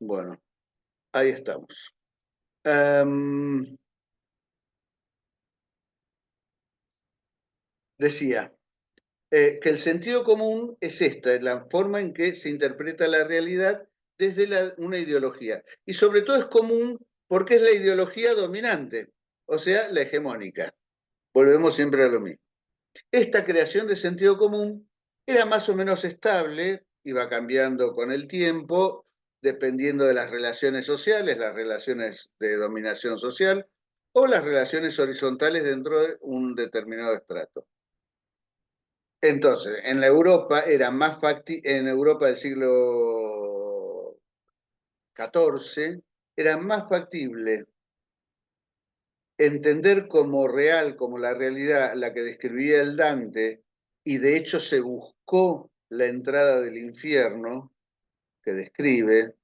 Bueno, ahí estamos. Em, Decía que el sentido común es esta, es la forma en que se interpreta la realidad desde una ideología. Y sobre todo es común porque es la ideología dominante, o sea, la hegemónica. Volvemos siempre a lo mismo. Esta creación de sentido común era más o menos estable, iba cambiando con el tiempo, dependiendo de las relaciones sociales, las relaciones de dominación social o las relaciones horizontales dentro de un determinado estrato. Entonces, en la Europa era más en Europa del siglo XIV, era más factible entender como real, como la realidad, la que describía el Dante, y de hecho se buscó la entrada del infierno que describe,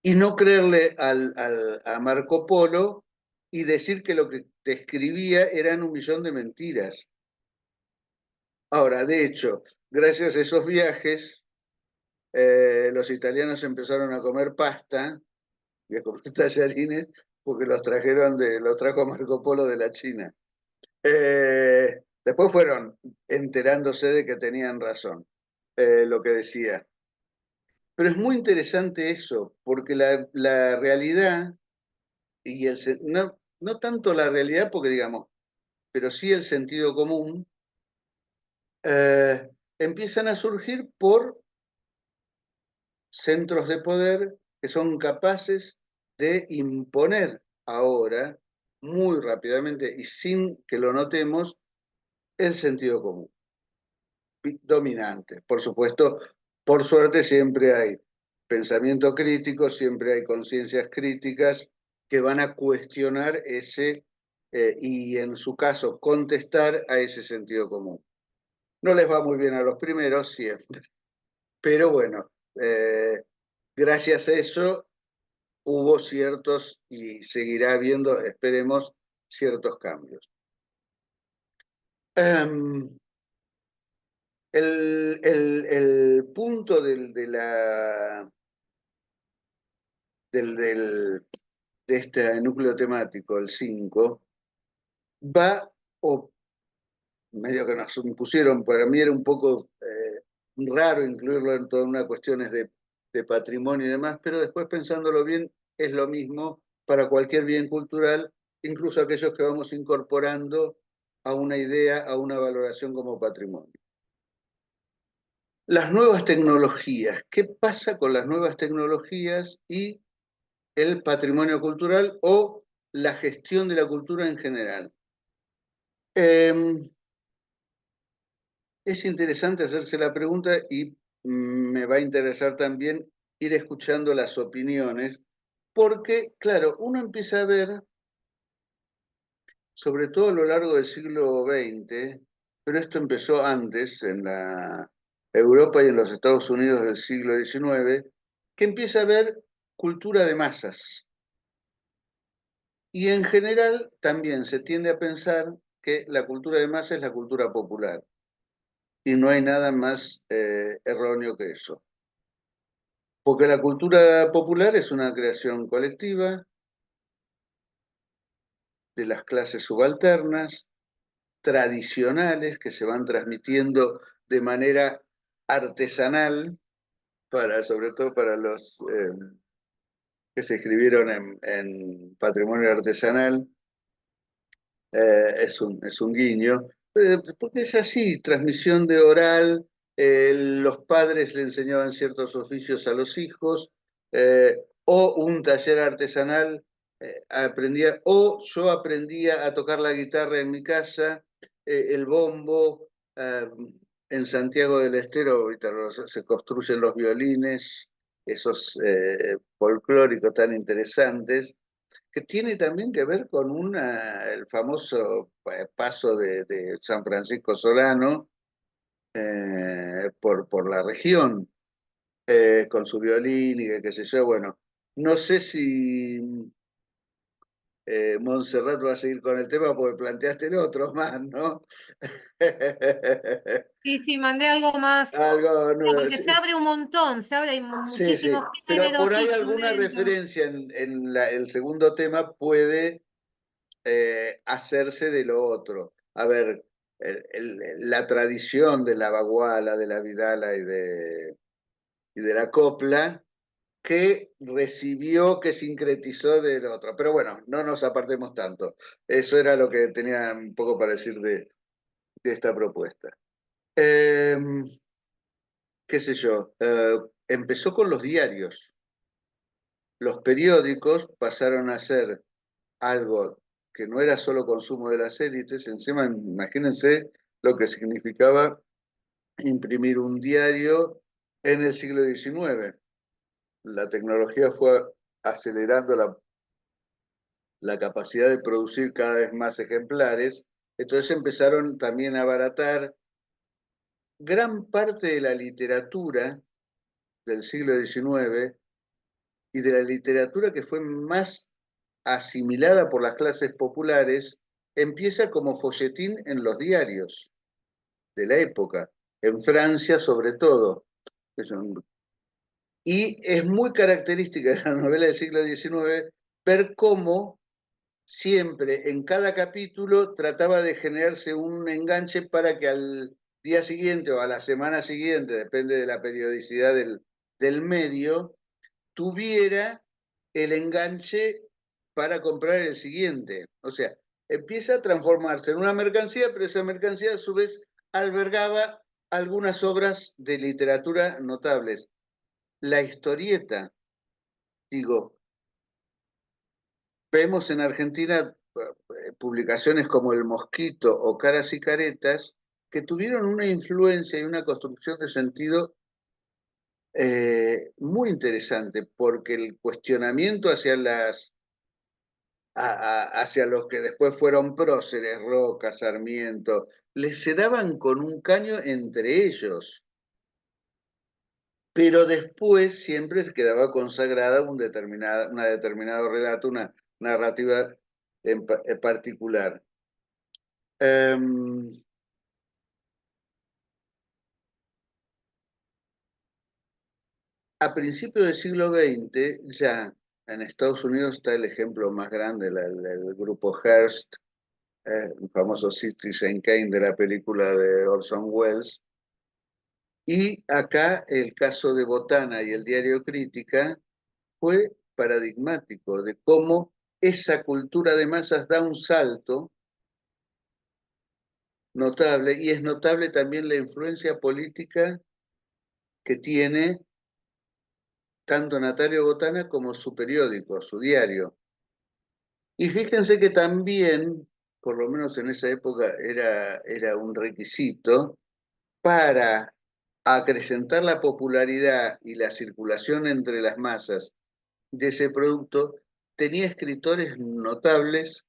y no creerle a Marco Polo y decir que lo que describía eran un millón de mentiras. Ahora, de hecho, gracias a esos viajes, los italianos empezaron a comer pasta y a comer tallarines porque los trajo Marco Polo de la China. Después fueron enterándose de que tenían razón, lo que decía. Pero es muy interesante eso, porque la realidad y no tanto la realidad, porque digamos, pero sí el sentido común, empiezan a surgir por centros de poder que son capaces de imponer ahora, muy rápidamente y sin que lo notemos, el sentido común dominante. Por supuesto, por suerte siempre hay pensamiento crítico, siempre hay conciencias críticas que van a cuestionar ese y en su caso contestar a ese sentido común. No les va muy bien a los primeros siempre, pero bueno, gracias a eso hubo ciertos y seguirá habiendo, esperemos, ciertos cambios. Um, el punto de este núcleo temático, el 5 va, o medio que nos impusieron, para mí era un poco raro incluirlo en todas unas cuestiones de patrimonio y demás, pero después pensándolo bien, es lo mismo para cualquier bien cultural, incluso aquellos que vamos incorporando a una idea, a una valoración como patrimonio. Las nuevas tecnologías, ¿qué pasa con las nuevas tecnologías y el patrimonio cultural o la gestión de la cultura en general? Es interesante hacerse la pregunta y me va a interesar también ir escuchando las opiniones, porque, claro, uno empieza a ver, sobre todo a lo largo del siglo XX, pero esto empezó antes en la Europa y en los Estados Unidos del siglo XIX, que empieza a haber cultura de masas. Y en general también se tiende a pensar que la cultura de masas es la cultura popular. Y no hay nada más erróneo que eso. Porque la cultura popular es una creación colectiva de las clases subalternas, tradicionales, que se van transmitiendo de manera artesanal, sobre todo para los que se escribieron en patrimonio artesanal, es un guiño, porque es así, transmisión de oral, los padres le enseñaban ciertos oficios a los hijos, o un taller artesanal aprendía, o yo aprendía a tocar la guitarra en mi casa, el bombo, en Santiago del Estero ahorita se construyen los violines, esos folclóricos tan interesantes, que tiene también que ver con el famoso paso de San Francisco Solano por la región, con su violín y qué sé yo. Bueno, no sé Montserrat va a seguir con el tema porque planteaste el otro más, ¿no? Sí, sí, mandé algo más, Algo nuevo, porque se sí, abre un montón, se abre sí, sí. muchísimos Pero por géneros, ahí alguna instrumentos. referencia en el segundo tema puede hacerse de lo otro. A ver, la tradición de la baguala, de la vidala y de la copla, que recibió, que sincretizó del otro. Pero bueno, no nos apartemos tanto. Eso era lo que tenía un poco para decir de esta propuesta. Eh, qué sé yo, empezó con los diarios. Los periódicos pasaron a ser algo que no era solo consumo de las élites, encima imagínense lo que significaba imprimir un diario en el siglo XIX. La tecnología fue acelerando la capacidad de producir cada vez más ejemplares, entonces empezaron también a abaratar gran parte de la literatura del siglo XIX y de la literatura que fue más asimilada por las clases populares, empieza como folletín en los diarios de la época, en Francia sobre todo. Y es muy característica de la novela del siglo XIX ver cómo siempre en cada capítulo trataba de generarse un enganche para que al día siguiente o a la semana siguiente, depende de la periodicidad del medio, tuviera el enganche para comprar el siguiente. O sea, empieza a transformarse en una mercancía, pero esa mercancía a su vez albergaba algunas obras de literatura notables. La historieta, digo, vemos en Argentina publicaciones como El Mosquito o Caras y Caretas que tuvieron una influencia y una construcción de sentido muy interesante, porque el cuestionamiento hacia hacia los que después fueron próceres, Roca, Sarmiento, les se daban con un caño entre ellos, pero después siempre se quedaba consagrada una determinado relato, una narrativa en particular. Um, a principios del siglo XX, ya en Estados Unidos está el ejemplo más grande, el grupo Hearst, el famoso Citizen Kane de la película de Orson Welles. Y acá el caso de Botana y el diario Crítica fue paradigmático de cómo esa cultura de masas da un salto notable y es notable también la influencia política que tiene tanto Natalia Botana como su periódico, su diario. Y fíjense que también, por lo menos en esa época, era un requisito para acrecentar la popularidad y la circulación entre las masas de ese producto, tenía escritores notables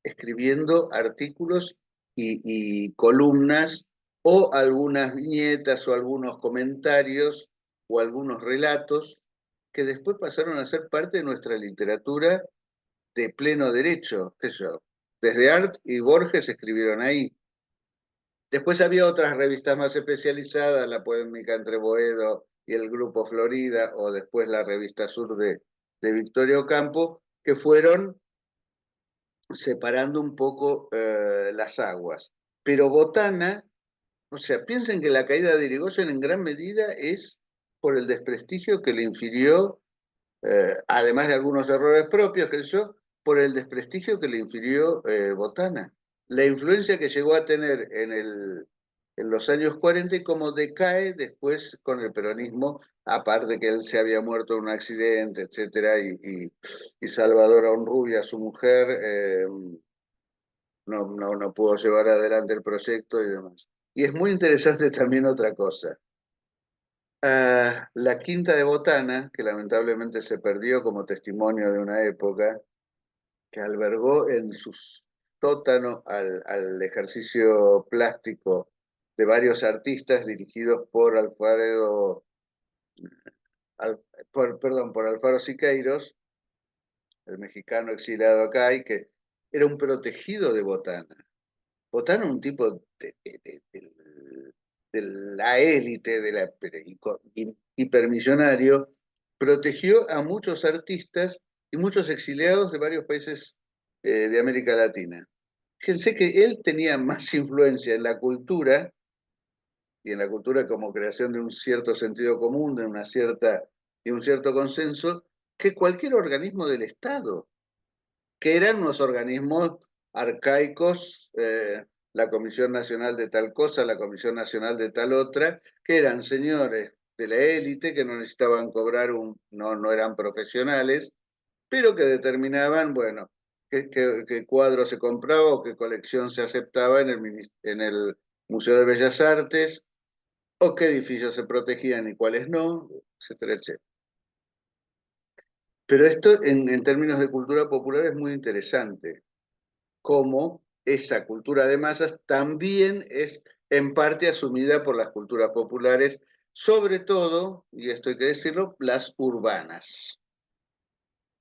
escribiendo artículos y columnas o algunas viñetas o algunos comentarios o algunos relatos que después pasaron a ser parte de nuestra literatura de pleno derecho. Eso. Desde Art y Borges escribieron ahí. Después había otras revistas más especializadas, la polémica entre Boedo y el Grupo Florida, o después la revista Sur de Victorio Ocampo, que fueron separando un poco las aguas. Pero Botana, o sea, piensen que la caída de Irigoyen en gran medida es por el desprestigio que le infirió, además de algunos errores propios, que yo, por el desprestigio que le infirió Botana. La influencia que llegó a tener en los años 40 y cómo decae después con el peronismo, aparte que él se había muerto en un accidente, etcétera, y Salvador Honrubia, su mujer, no pudo llevar adelante el proyecto y demás. Y es muy interesante también otra cosa. La Quinta de Botana, que lamentablemente se perdió como testimonio de una época, que albergó en su sótano al ejercicio plástico de varios artistas dirigidos por Alfredo, al, perdón, por Alfaro Siqueiros, el mexicano exiliado acá, y que era un protegido de Botana. Botana, un tipo de la élite, hipermillonario, protegió a muchos artistas y muchos exiliados de varios países de América Latina. Fíjense que él tenía más influencia en la cultura, y en la cultura como creación de un cierto sentido común, de un cierto consenso, que cualquier organismo del Estado, que eran unos organismos arcaicos, la Comisión Nacional de tal cosa, la Comisión Nacional de tal otra, que eran señores de la élite que no necesitaban cobrar no eran profesionales, pero que determinaban, bueno, qué cuadro se compraba o qué colección se aceptaba en el Museo de Bellas Artes, o qué edificios se protegían y cuáles no, etcétera, etcétera. Pero esto en términos de cultura popular es muy interesante, cómo esa cultura de masas también es en parte asumida por las culturas populares, sobre todo, y esto hay que decirlo, las urbanas,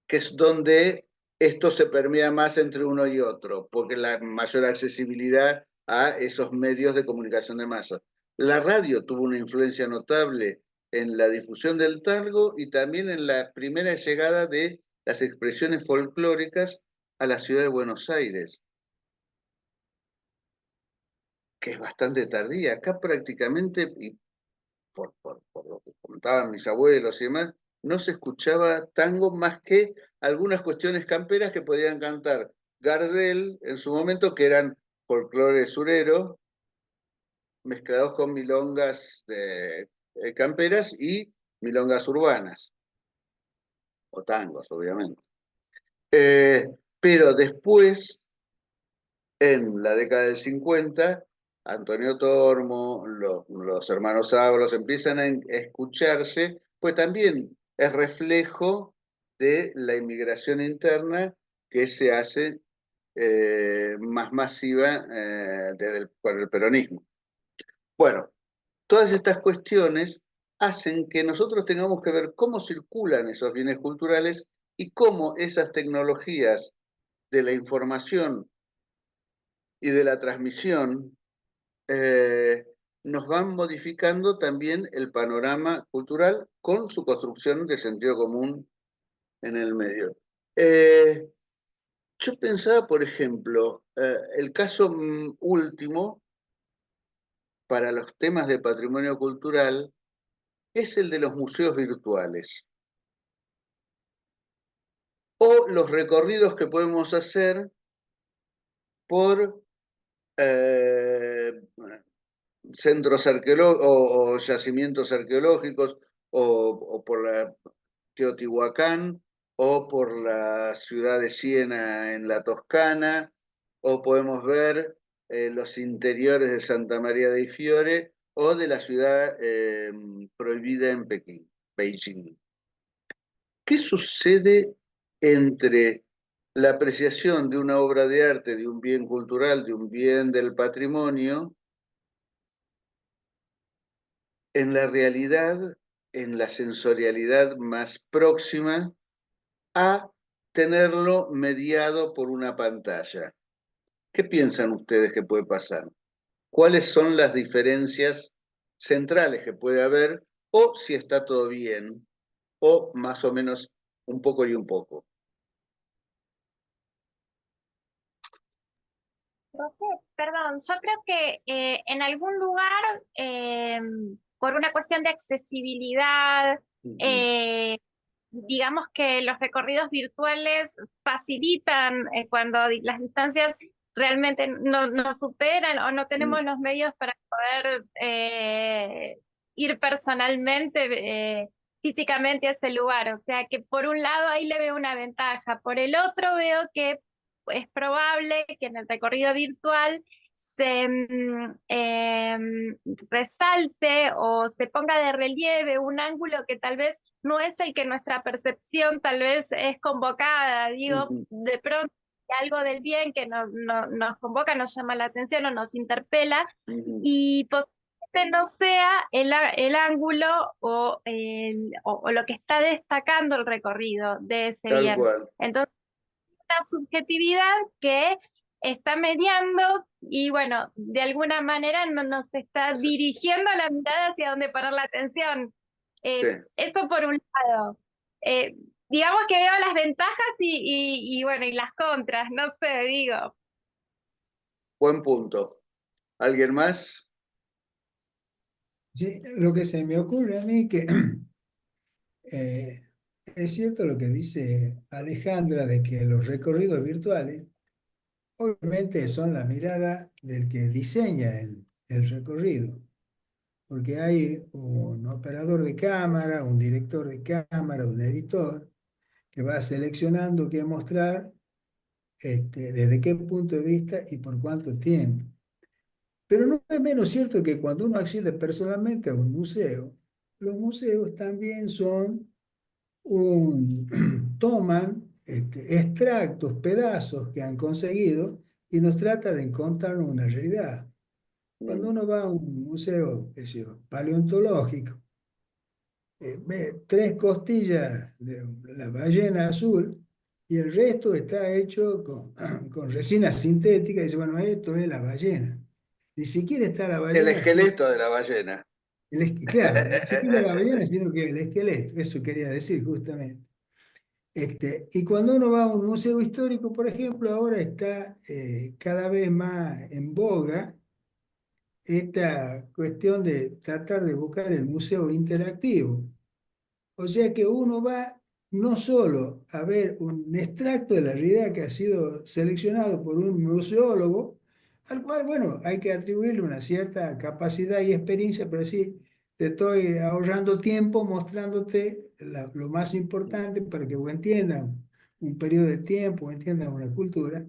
que es donde esto se permea más entre uno y otro, porque la mayor accesibilidad a esos medios de comunicación de masas. La radio tuvo una influencia notable en la difusión del tango y también en la primera llegada de las expresiones folclóricas a la ciudad de Buenos Aires, que es bastante tardía. Acá prácticamente, y por lo que contaban mis abuelos y demás, no se escuchaba tango más que algunas cuestiones camperas que podían cantar Gardel en su momento, que eran folclore surero, mezclados con milongas camperas y milongas urbanas, o tangos, obviamente. Pero después, en la década del 50, Antonio Tormo, los hermanos Ábalos empiezan a escucharse, pues también es reflejo de la inmigración interna que se hace más masiva por el peronismo. Bueno, todas estas cuestiones hacen que nosotros tengamos que ver cómo circulan esos bienes culturales y cómo esas tecnologías de la información y de la transmisión eh, nos van modificando también el panorama cultural con su construcción de sentido común en el medio. Yo pensaba, por ejemplo, el caso último para los temas de patrimonio cultural es el de los museos virtuales o los recorridos que podemos hacer por centros arqueológicos o yacimientos arqueológicos o por la Teotihuacán o por la ciudad de Siena en la Toscana, o podemos ver los interiores de Santa María de Fiore o de la ciudad prohibida en Pekín, Beijing. ¿Qué sucede entre la apreciación de una obra de arte, de un bien cultural, de un bien del patrimonio, en la realidad, en la sensorialidad más próxima a tenerlo mediado por una pantalla? ¿Qué piensan ustedes que puede pasar? ¿Cuáles son las diferencias centrales que puede haber? O si está todo bien, o más o menos un poco y un poco. Profe, perdón, yo creo que en algún lugar, por una cuestión de accesibilidad, eh, digamos que los recorridos virtuales facilitan cuando las distancias realmente no superan o no tenemos los medios para poder ir personalmente, físicamente a ese lugar. O sea que por un lado ahí le veo una ventaja, por el otro veo que es probable que en el recorrido virtual se resalte o se ponga de relieve un ángulo que tal vez no es el que nuestra percepción tal vez es convocada. Digo, de pronto algo del bien que nos convoca, nos llama la atención o nos interpela, y posiblemente no sea el ángulo o lo que está destacando el recorrido de ese Tal bien. cual. Entonces, cierta subjetividad que está mediando y bueno, de alguna manera nos está dirigiendo la mirada hacia donde poner la atención. Sí. Eso por un lado. Digamos que veo las ventajas y bueno, y las contras, no sé, digo. Buen punto. ¿Alguien más? Sí, lo que se me ocurre a mí que es cierto lo que dice Alejandra de que los recorridos virtuales obviamente son la mirada del que diseña el recorrido, porque hay un operador de cámara, un director de cámara, un editor que va seleccionando qué mostrar, desde qué punto de vista y por cuánto tiempo. Pero no es menos cierto que cuando uno accede personalmente a un museo, los museos también toman extractos, pedazos que han conseguido y nos trata de encontrar una realidad. Cuando uno va a un museo, qué sé yo, paleontológico, ve 3 costillas de la ballena azul y el resto está hecho con resina sintética y dice, bueno, esto es la ballena. Ni siquiera está la El ballena, sino esqueleto de la ballena. claro, ni siquiera la ballena, sino que el esqueleto, eso quería decir justamente. Y cuando uno va a un museo histórico, por ejemplo, ahora está cada vez más en boga esta cuestión de tratar de buscar el museo interactivo. O sea que uno va no solo a ver un extracto de la realidad que ha sido seleccionado por un museólogo, al cual, bueno, hay que atribuirle una cierta capacidad y experiencia, pero sí, te estoy ahorrando tiempo mostrándote lo más importante para que vos entiendas un periodo de tiempo, entiendas una cultura.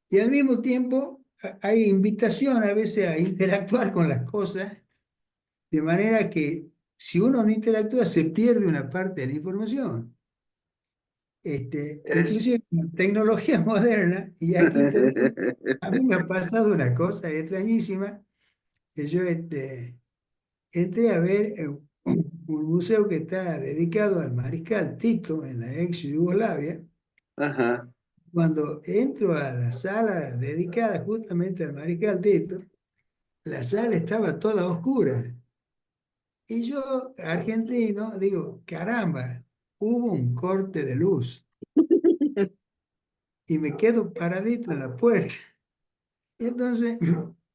Y al mismo tiempo hay invitación a veces a interactuar con las cosas, de manera que si uno no interactúa se pierde una parte de la información. Es... Inclusive con tecnología moderna, y aquí te digo, a mí me ha pasado una cosa extrañísima, que yo entré a ver un museo que está dedicado al mariscal Tito en la ex Yugoslavia. Ajá. Cuando entro a la sala dedicada justamente al mariscal Tito, la sala estaba toda oscura. Y yo, argentino, digo, caramba, hubo un corte de luz y me quedo paradito en la puerta. Y entonces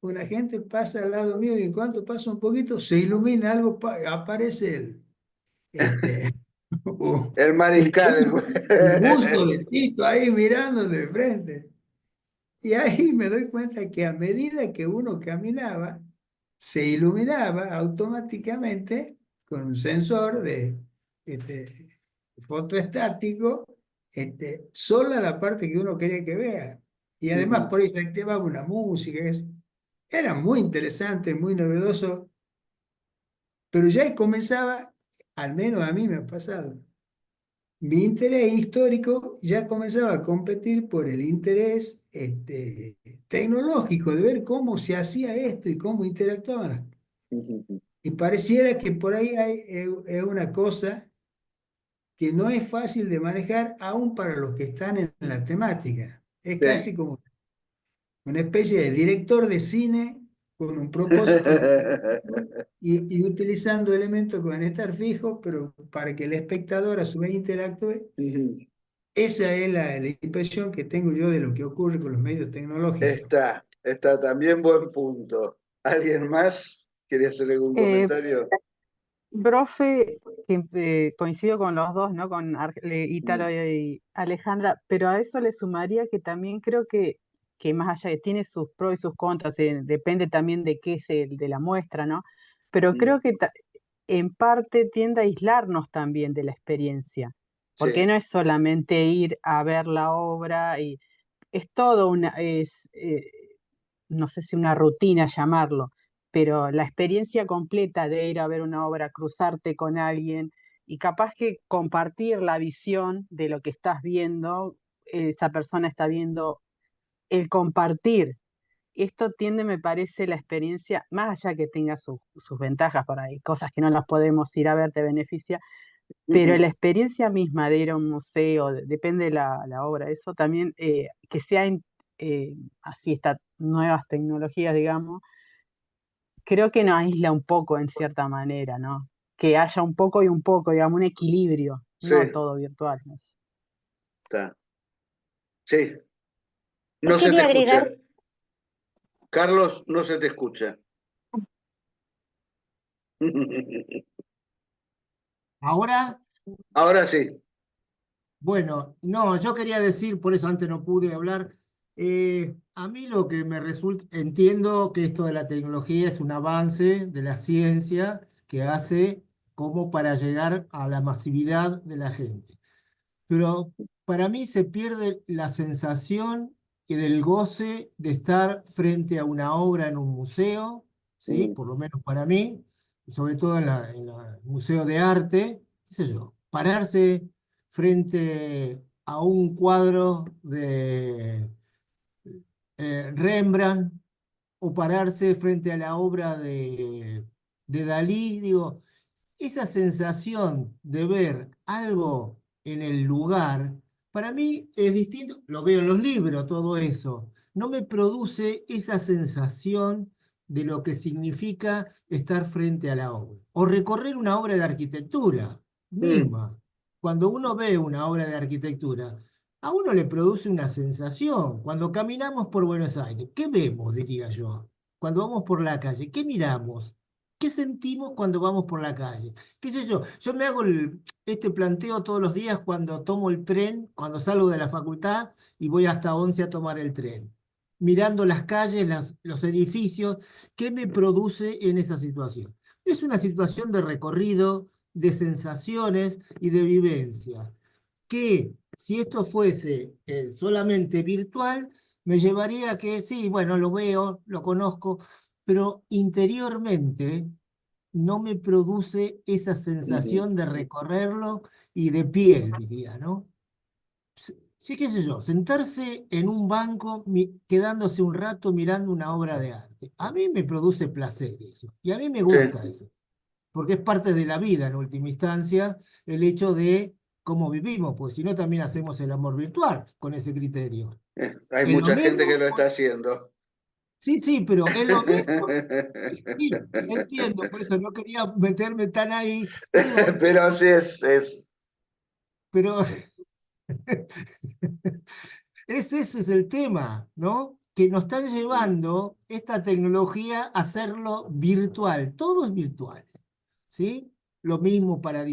una gente pasa al lado mío y en cuanto pasa un poquito se ilumina algo, aparece este, un, El un mariscal. busto un busto de Tito ahí mirando de frente. Y ahí me doy cuenta que a medida que uno caminaba, se iluminaba automáticamente con un sensor de este, fotoestático, sola la parte que uno quería que vea. Y además por ahí se activaba una música. Era muy interesante, muy novedoso, pero ya ahí comenzaba, al menos a mí me ha pasado, mi interés histórico ya comenzaba a competir por el interés tecnológico, de ver cómo se hacía esto y cómo interactuaban y pareciera que por ahí es una cosa que no es fácil de manejar aún para los que están en la temática. Es Sí. casi como una especie de director de cine con un propósito y utilizando elementos que van a estar fijos, pero para que el espectador a su vez interactúe. Esa es la impresión que tengo yo de lo que ocurre con los medios tecnológicos. Está también buen punto. ¿Alguien más quiere hacer algún Eh, comentario? Profe, que, coincido con los dos, ¿no? Con Italo Mm, y Alejandra, pero a eso le sumaría que también creo que más allá de tiene sus pros y sus contras, depende también de qué es el de la muestra, ¿no? Pero creo mm, que en parte tiende a aislarnos también de la experiencia, porque sí. no es solamente ir a ver la obra y es todo no sé si una rutina llamarlo, pero la experiencia completa de ir a ver una obra, cruzarte con alguien y capaz que compartir la visión de lo que estás viendo, esa persona está viendo, el compartir. Esto tiende, me parece, la experiencia, más allá que tenga sus ventajas por ahí, cosas que no las podemos ir a ver, te beneficia, pero la experiencia misma de ir a un museo, depende de la obra, eso también, que sea así, estas nuevas tecnologías, digamos, creo que nos aísla un poco en cierta manera, ¿no? Que haya un poco y un poco, digamos, un equilibrio, Sí, no todo virtual, ¿no? está. Sí, Yo no se te quería agregar, escucha. Carlos, no se te escucha. Ahora, Ahora sí. bueno, no, yo quería decir, por eso antes no pude hablar, a mí lo que me resulta, entiendo que esto de la tecnología es un avance de la ciencia que hace como para llegar a la masividad de la gente. Pero para mí se pierde la sensación y del goce de estar frente a una obra en un museo, ¿sí? Mm, Por lo menos para mí, sobre todo en el museo de arte, qué sé yo, pararse frente a un cuadro de Rembrandt o pararse frente a la obra de Dalí, digo, esa sensación de ver algo en el lugar, para mí es distinto, lo veo en los libros, todo eso, no me produce esa sensación de lo que significa estar frente a la obra. O recorrer una obra de arquitectura mm, misma. Cuando uno ve una obra de arquitectura, a uno le produce una sensación. Cuando caminamos por Buenos Aires, ¿qué vemos, diría yo? Cuando vamos por la calle, ¿qué miramos? ¿Qué sentimos cuando vamos por la calle? ¿Qué sé yo? Yo me hago este planteo todos los días cuando tomo el tren, cuando salgo de la facultad y voy hasta Once a tomar el tren. Mirando las calles, los edificios, ¿qué me produce en esa situación? Es una situación de recorrido, de sensaciones y de vivencia. Que si esto fuese solamente virtual, me llevaría a que sí, bueno, lo veo, lo conozco, pero interiormente no me produce esa mm. sensación de recorrerlo y de piel, diría, ¿no? Sí, qué sé yo, sentarse en un banco quedándose un rato mirando una obra de arte. A mí me produce placer eso, y a mí me Sí, gusta eso, porque es parte de la vida en última instancia el hecho de cómo vivimos, pues si no también hacemos el amor virtual con ese criterio. hay ¿Es lo mucha gente que mismo? lo está haciendo. Sí, sí, pero ¿es lo mismo? Sí, entiendo, por eso no quería meterme tan ahí, pero digo, Pero sí pero ese es el tema, ¿no? Que nos están llevando esta tecnología a hacerlo virtual, todo es virtual, ¿sí? Lo mismo para,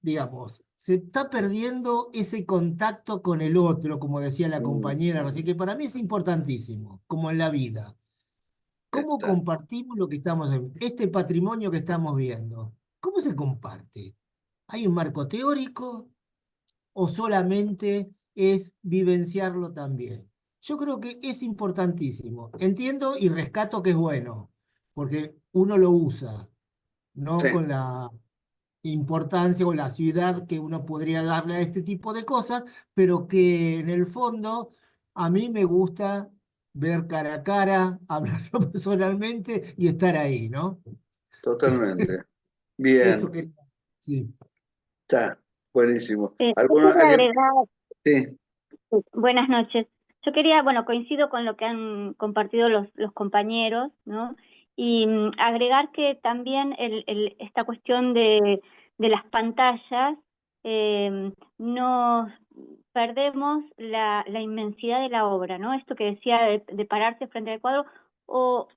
digamos, se está perdiendo ese contacto con el otro, como decía la compañera, así que para mí es importantísimo, como en la vida. ¿Cómo está, compartimos lo que estamos en este patrimonio que estamos viendo? ¿Cómo se comparte? ¿Hay un marco teórico o solamente es vivenciarlo también? Yo creo que es importantísimo. Entiendo y rescato que es bueno, porque uno lo usa, no sí, con la importancia o la ciudad que uno podría darle a este tipo de cosas, pero que en el fondo a mí me gusta ver cara a cara, hablarlo personalmente y estar ahí, ¿no? totalmente. Eso Bien, que sí. está, buenísimo. yo ¿Alguna, quería alguien? agregar, Sí. buenas noches. Yo quería, bueno, coincido con lo que han compartido los compañeros, ¿no? Y agregar que también esta cuestión de las pantallas, nos perdemos la inmensidad de la obra, ¿no? Esto que decía de pararse frente al cuadro, o,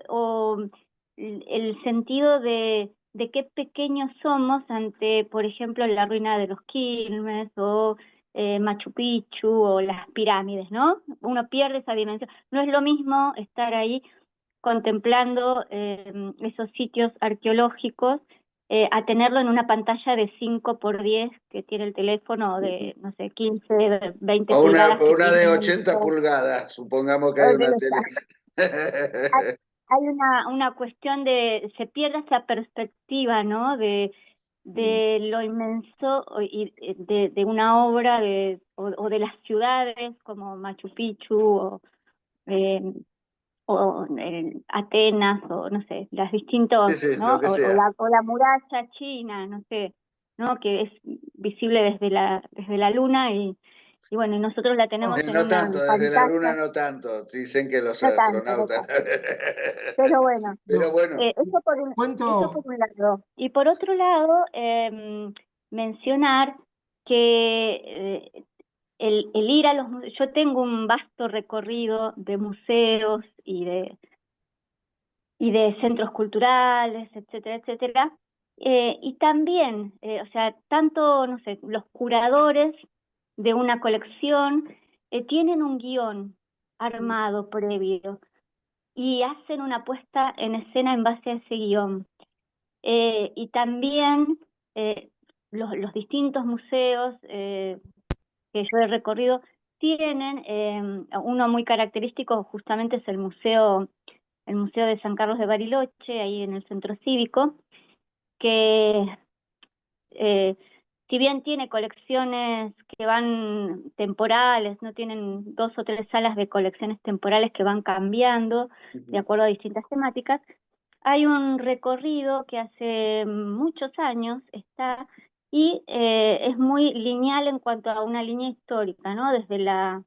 o el sentido de qué pequeños somos ante, por ejemplo, la ruina de los Quilmes o Machu Picchu o las pirámides, ¿no? Uno pierde esa dimensión. No es lo mismo estar ahí contemplando esos sitios arqueológicos a tenerlo en una pantalla de 5 por 10 que tiene el teléfono, o de, no sé, 15, 20 pulgadas O que una tiene de el 80 monitor. pulgadas, supongamos que hay O de una los- tele. hay una cuestión de, se pierde esa perspectiva, ¿no? De lo inmenso y de una obra o de las ciudades como Machu Picchu eh, o Atenas o no sé, las Sí, distintos, sí, ¿no? lo que sea. O la muralla china, no sé. ¿no? Que es visible desde la Luna y bueno, y nosotros la tenemos en No una tanto, desde la Luna pantalla. no tanto. Dicen que los No tanto, no astronautas. tanto. Pero bueno, Pero No, bueno, eso por un cuento, lado. Y por otro lado, mencionar que el ir a los museos, yo tengo un vasto recorrido de museos y de centros culturales, etcétera, etcétera. Y también, o sea, tanto, no sé, los curadores de una colección tienen un guión armado previo y hacen una puesta en escena en base a ese guión. Y también los distintos museos que yo he recorrido tienen, uno muy característico justamente es el Museo de San Carlos de Bariloche, ahí en el Centro Cívico, que si bien tiene colecciones que van temporales, no tienen 2 o 3 salas de colecciones temporales que van cambiando de acuerdo a distintas temáticas, hay un recorrido que hace muchos años está y es muy lineal en cuanto a una línea histórica, ¿no? Desde la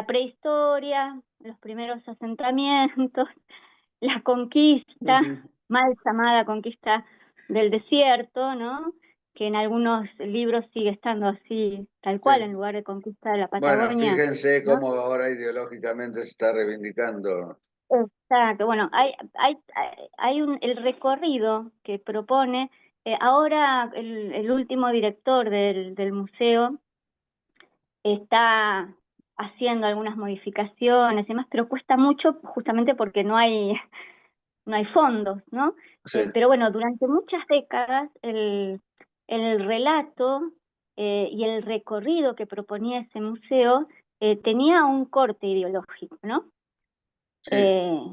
prehistoria, los primeros asentamientos, la conquista, mal llamada conquista del desierto, ¿no? Que en algunos libros sigue estando así, tal cual, sí. en lugar de conquista de la Bueno, Patagonia, fíjense ¿no? cómo ahora ideológicamente se está reivindicando. Exacto, bueno, hay el recorrido que propone, ahora el último director del museo está haciendo algunas modificaciones y demás, pero cuesta mucho justamente porque no hay fondos, ¿no? Sí. Pero bueno, durante muchas décadas el relato y el recorrido que proponía ese museo tenía un corte ideológico, ¿no? Sí.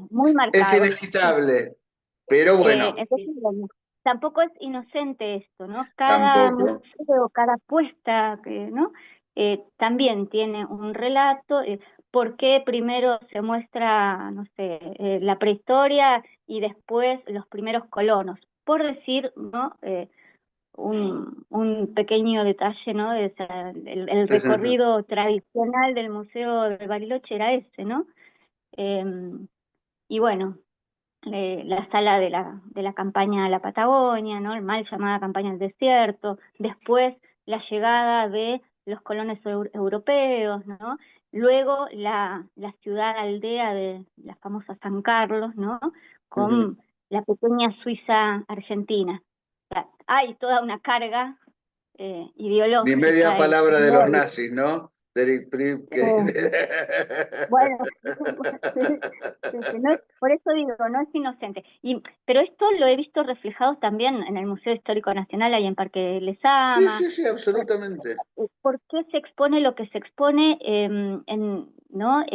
Muy Es marcado. inevitable, pero bueno, Entonces, bueno, tampoco es inocente esto, ¿no? Cada tampoco. museo, cada puesta, ¿no? También tiene un relato. ¿Por qué primero se muestra, no sé, la prehistoria y después los primeros colonos? Por decir, ¿no? Un pequeño detalle, ¿no? O sea, el recorrido tradicional del Museo de Bariloche era ese, ¿no? Y bueno, la sala de la campaña a la Patagonia, ¿no? El mal llamada campaña al desierto, después la llegada de los colonos europeos, ¿no? Luego la ciudad aldea de la famosa San Carlos, ¿no? Con la pequeña Suiza argentina. O sea, hay toda una carga Ni media ideológica y palabra de los simbólica. nazis, ¿no? De Erich Prieb, que... Bueno, por eso digo, no es inocente. Pero esto lo he visto reflejado también en el Museo Histórico Nacional, ahí en Parque Sí, Lezama. sí, sí, absolutamente. ¿Por qué se expone lo que se expone? ¿No?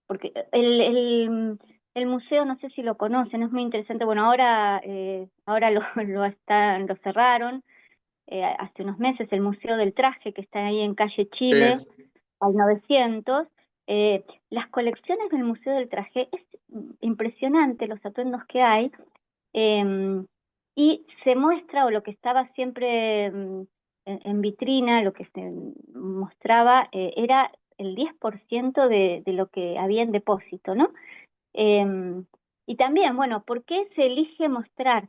Porque el museo, no sé si lo conocen, es muy interesante. Bueno, ahora lo cerraron hace unos meses, el Museo del Traje, que está ahí en calle Chile, Sí. al 900. Las colecciones del Museo del Traje, es impresionante los atuendos que hay, y se muestra, o lo que estaba siempre en vitrina, lo que se mostraba, era el 10% de lo que había en depósito, ¿no? Y también, bueno, ¿por qué se elige mostrar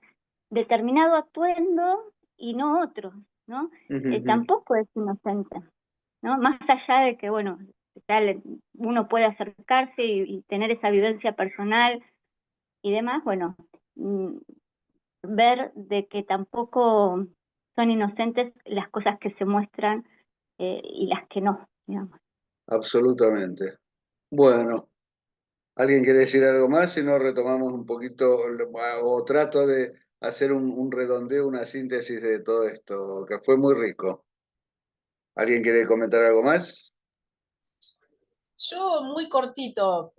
determinado atuendo y no otro, ¿no? Tampoco es inocente, ¿no? Más allá de que, bueno, uno puede acercarse y tener esa vivencia personal y demás, bueno, ver de que tampoco son inocentes las cosas que se muestran y las que no, digamos. Absolutamente. Bueno, ¿alguien quiere decir algo más? Si no, retomamos un poquito o trato de hacer un redondeo, una síntesis de todo esto, que fue muy rico. ¿Alguien quiere comentar algo más? Yo muy cortito,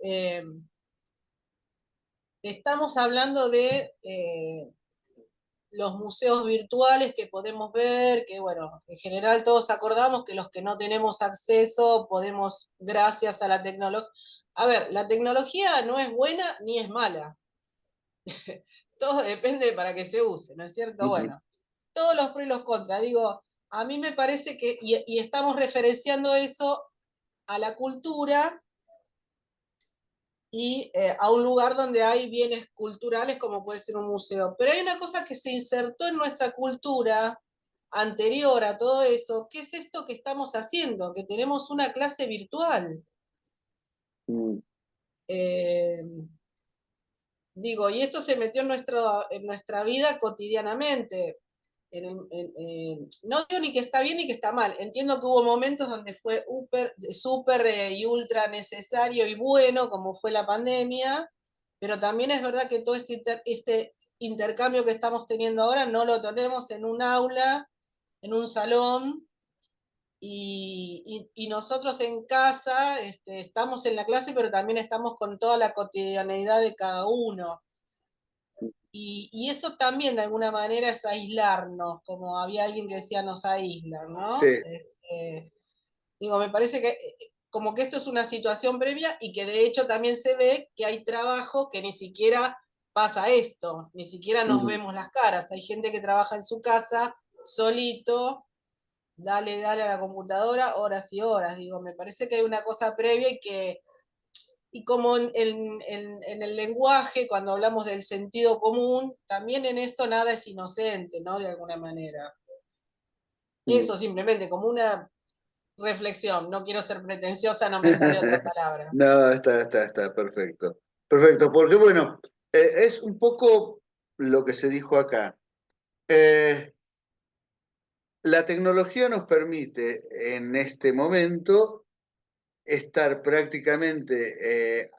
estamos hablando de los museos virtuales que podemos ver, que bueno, en general todos acordamos que los que no tenemos acceso podemos, gracias a la tecnología. A ver, la tecnología no es buena ni es mala. Todo depende para qué se use, ¿no es cierto? Bueno, todos los pros y los contras. Digo, a mí me parece que, y estamos referenciando eso a la cultura y a un lugar donde hay bienes culturales como puede ser un museo. Pero hay una cosa que se insertó en nuestra cultura anterior a todo eso, que es esto que estamos haciendo, que tenemos una clase virtual. Eh, digo, y esto se metió en nuestra vida cotidianamente. No digo ni que está bien ni que está mal. Entiendo que hubo momentos donde fue súper y ultra necesario y bueno, como fue la pandemia, pero también es verdad que todo este intercambio que estamos teniendo ahora no lo tenemos en un aula, en un salón, y nosotros en casa estamos en la clase, pero también estamos con toda la cotidianeidad de cada uno. Y eso también de alguna manera es aislarnos, como había alguien que decía nos aíslan, ¿no? Sí. Digo, me parece que como que esto es una situación previa y que de hecho también se ve que hay trabajo que ni siquiera pasa esto, ni siquiera nos vemos las caras. Hay gente que trabaja en su casa solito, dale a la computadora horas y horas. Digo, me parece que hay una cosa previa y como en el lenguaje, cuando hablamos del sentido común, también en esto nada es inocente, ¿no? De alguna manera. Eso simplemente como una reflexión, no quiero ser pretenciosa, no me sale otra palabra. No, está perfecto. Perfecto, porque bueno, es un poco lo que se dijo acá. La tecnología nos permite en este momento estar prácticamente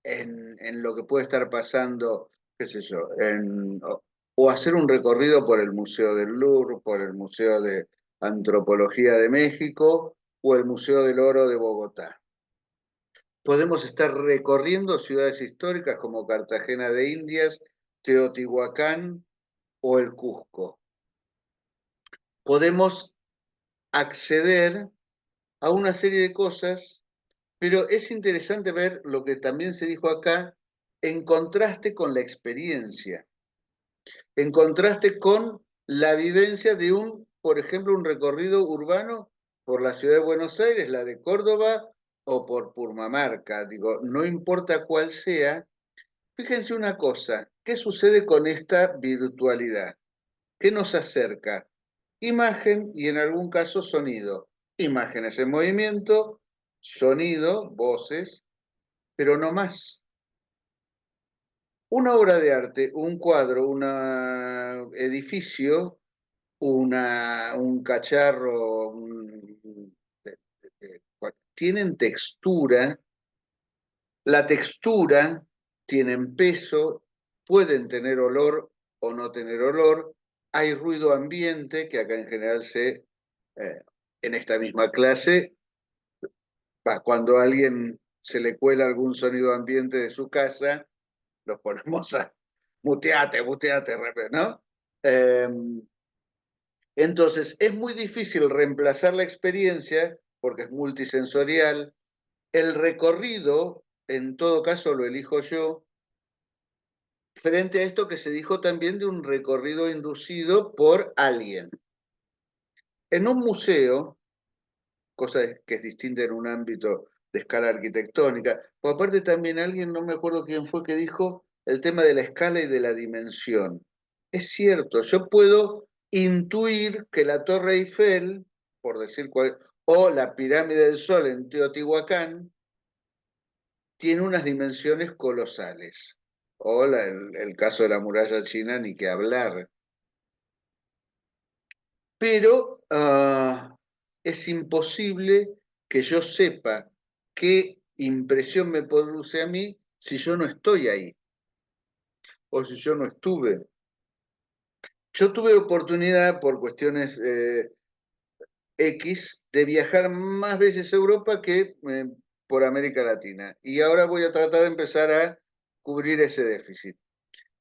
en lo que puede estar pasando, qué sé yo, o hacer un recorrido por el Museo del Louvre, por el Museo de Antropología de México o el Museo del Oro de Bogotá. Podemos estar recorriendo ciudades históricas como Cartagena de Indias, Teotihuacán o el Cusco. Podemos acceder a una serie de cosas, pero es interesante ver lo que también se dijo acá en contraste con la experiencia, en contraste con la vivencia de por ejemplo, un recorrido urbano por la ciudad de Buenos Aires, la de Córdoba o por Purmamarca. Digo, no importa cuál sea. Fíjense una cosa, ¿qué sucede con esta virtualidad? ¿Qué nos acerca? Imagen y en algún caso sonido. Imágenes en movimiento, sonido, voces, pero no más. Una obra de arte, un cuadro, un edificio, un cacharro, tienen textura. La textura, tienen peso, pueden tener olor o no tener olor. Hay ruido ambiente, que acá en general en esta misma clase, cuando a alguien se le cuela algún sonido ambiente de su casa, los ponemos a muteate, ¿no? Entonces, es muy difícil reemplazar la experiencia, porque es multisensorial. El recorrido, en todo caso, lo elijo yo, frente a esto que se dijo también de un recorrido inducido por alguien. En un museo, cosa que es distinta en un ámbito de escala arquitectónica, por aparte también alguien, no me acuerdo quién fue, que dijo el tema de la escala y de la dimensión. Es cierto, yo puedo intuir que la Torre Eiffel, por decir cuál, o la Pirámide del Sol en Teotihuacán, tiene unas dimensiones colosales. O el caso de la muralla china, ni que hablar. Pero es imposible que yo sepa qué impresión me produce a mí si yo no estoy ahí o si yo no estuve. Yo tuve oportunidad por cuestiones X de viajar más veces a Europa que por América Latina. Y ahora voy a tratar de empezar a cubrir ese déficit.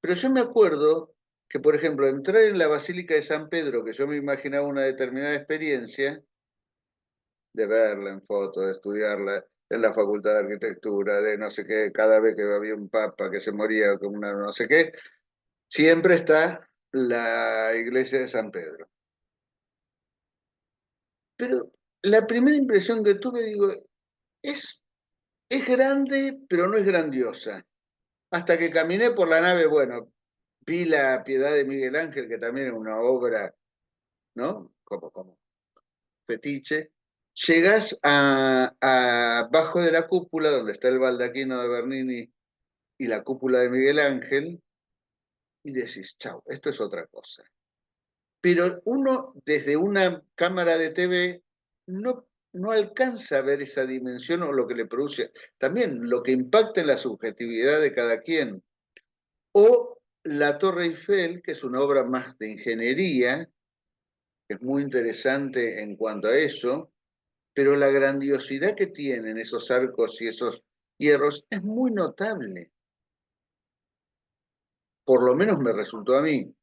Pero yo me acuerdo que, por ejemplo, entrar en la Basílica de San Pedro, que yo me imaginaba una determinada experiencia, de verla en fotos, de estudiarla en la Facultad de Arquitectura, de no sé qué, cada vez que había un papa que se moría, como una no sé qué, siempre está la iglesia de San Pedro. Pero la primera impresión que tuve, digo, es grande, pero no es grandiosa. Hasta que caminé por la nave, bueno, vi la Piedad de Miguel Ángel, que también es una obra, ¿no? Como fetiche. Llegás abajo de la cúpula, donde está el baldaquino de Bernini y la cúpula de Miguel Ángel, y decís, chau, esto es otra cosa. Pero uno, desde una cámara de TV, no alcanza a ver esa dimensión o lo que le produce. También lo que impacta en la subjetividad de cada quien. O la Torre Eiffel, que es una obra más de ingeniería, que es muy interesante en cuanto a eso, pero la grandiosidad que tienen esos arcos y esos hierros es muy notable. Por lo menos me resultó a mí.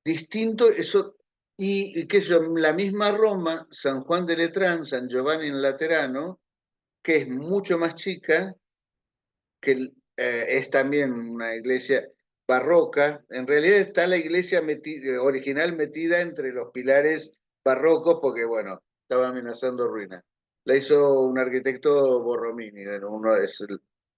Distinto eso, y qué sé yo, la misma Roma, San Juan de Letrán, San Giovanni in Laterano, que es mucho más chica, que es también una iglesia barroca. En realidad está la iglesia original metida entre los pilares barrocos, porque bueno, estaba amenazando ruina. La hizo un arquitecto Borromini, uno es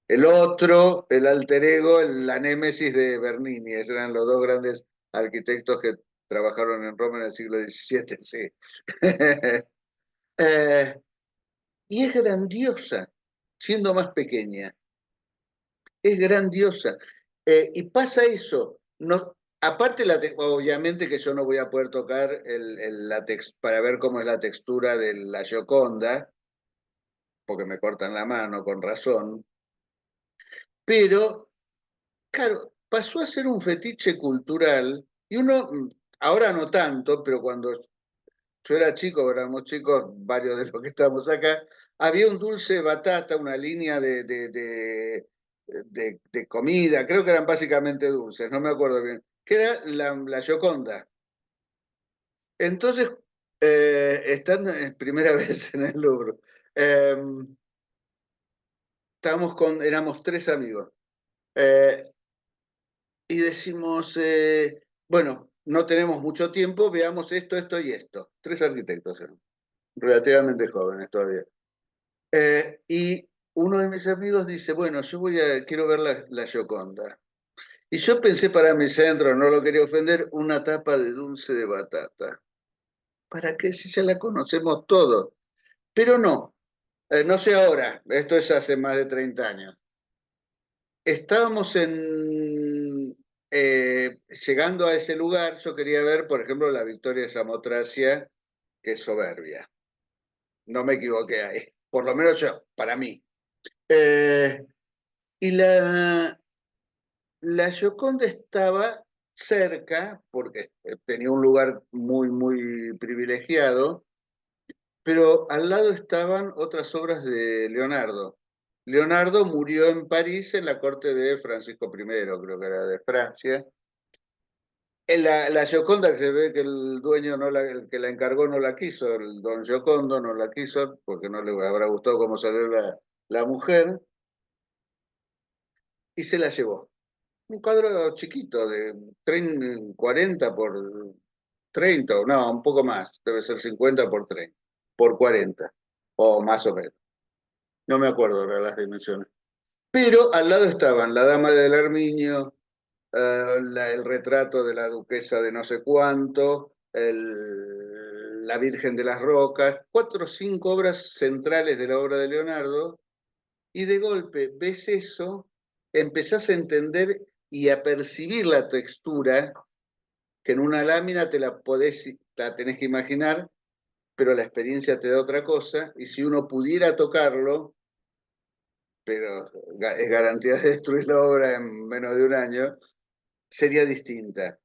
el otro, el alter ego, la némesis de Bernini. Esos eran los dos grandes arquitectos que trabajaron en Roma en el siglo XVII, sí. Y es grandiosa, siendo más pequeña. Es grandiosa. Y pasa eso. No, aparte, obviamente que yo no voy a poder tocar para ver cómo es la textura de la Gioconda, porque me cortan la mano, con razón. Pero, claro, pasó a ser un fetiche cultural, y uno, ahora no tanto, pero cuando yo era chico, éramos chicos, varios de los que estamos acá, había un dulce de batata, una línea de comida, creo que eran básicamente dulces, no me acuerdo bien, que era la Gioconda. Entonces, estando primera vez en el Louvre, eh, éramos 3 amigos, eh, y decimos, bueno, no tenemos mucho tiempo, veamos esto, esto y esto. 3 arquitectos eran, relativamente jóvenes todavía. Y uno de mis amigos dice, bueno, yo quiero ver la Gioconda. Y yo pensé para mi centro, no lo quería ofender, una tapa de dulce de batata. ¿Para qué? Si ya la conocemos todos. Pero no, no sé ahora, esto es hace más de 30 años. Estábamos llegando a ese lugar, yo quería ver, por ejemplo, la Victoria de Samotracia, que es soberbia. No me equivoqué ahí, por lo menos yo, para mí. Y la Gioconda estaba cerca, porque tenía un lugar muy, muy privilegiado, pero al lado estaban otras obras de Leonardo. Leonardo murió en París en la corte de Francisco I, creo que era de Francia. La Gioconda, que se ve que el dueño, el que la encargó, no la quiso, el don Giocondo no la quiso, porque no le habrá gustado cómo salió la mujer, y se la llevó. Un cuadro chiquito, de 40 por 30, o no, un poco más, debe ser 50 por 30, por 40, o más o menos. No me acuerdo ahora las dimensiones. Pero al lado estaban la Dama del Armiño, el retrato de la duquesa de no sé cuánto, la Virgen de las Rocas, 4 o 5 obras centrales de la obra de Leonardo, y de golpe ves eso, empezás a entender y a percibir la textura, que en una lámina la tenés que imaginar, pero la experiencia te da otra cosa, y si uno pudiera tocarlo, pero es garantía de destruir la obra en menos de un año, sería distinta.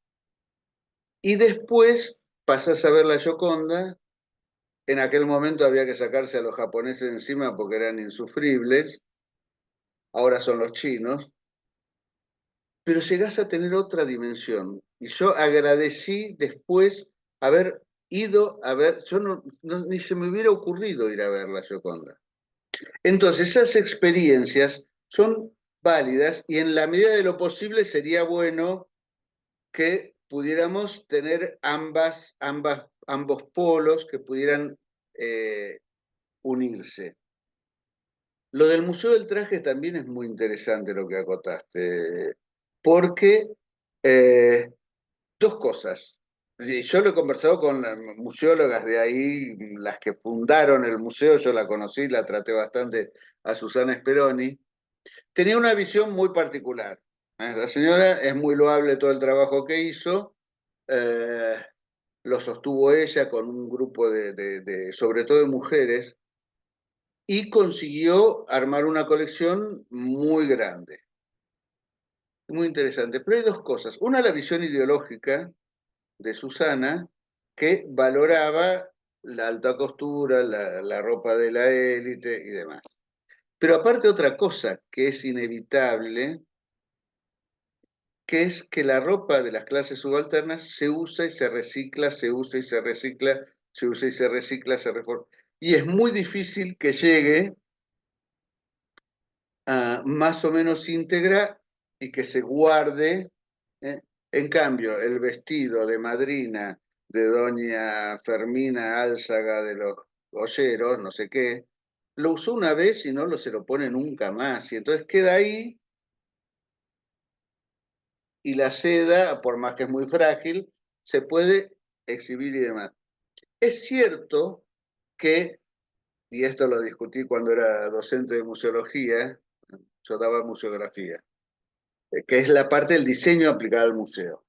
Y después pasás a ver la Gioconda. En aquel momento había que sacarse a los japoneses encima porque eran insufribles, ahora son los chinos, pero llegás a tener otra dimensión. Y yo agradecí después haber ido a ver, yo ni se me hubiera ocurrido ir a ver la Gioconda. Entonces, esas experiencias son válidas y en la medida de lo posible sería bueno que pudiéramos tener ambos polos que pudieran unirse. Lo del Museo del Traje también es muy interesante lo que acotaste, porque dos cosas. Yo lo he conversado con museólogas de ahí, las que fundaron el museo, yo la conocí, la traté bastante a Susana Speroni. Tenía una visión muy particular. La señora es muy loable todo el trabajo que hizo, lo sostuvo ella con un grupo sobre todo de mujeres, y consiguió armar una colección muy grande, muy interesante. Pero hay dos cosas. Una, la visión ideológica de Susana, que valoraba la alta costura, la ropa de la élite y demás. Pero aparte otra cosa que es inevitable, que es que la ropa de las clases subalternas se usa y se recicla, se usa y se recicla, se usa y se recicla, se reforma. Y es muy difícil que llegue a más o menos íntegra y que se guarde. En cambio, el vestido de madrina de doña Fermina Álzaga de los Olleros, no sé qué, lo usó una vez y no se lo pone nunca más. Y entonces queda ahí, y la seda, por más que es muy frágil, se puede exhibir y demás. Es cierto que, y esto lo discutí cuando era docente de museología, yo daba museografía, que es la parte del diseño aplicado al museo.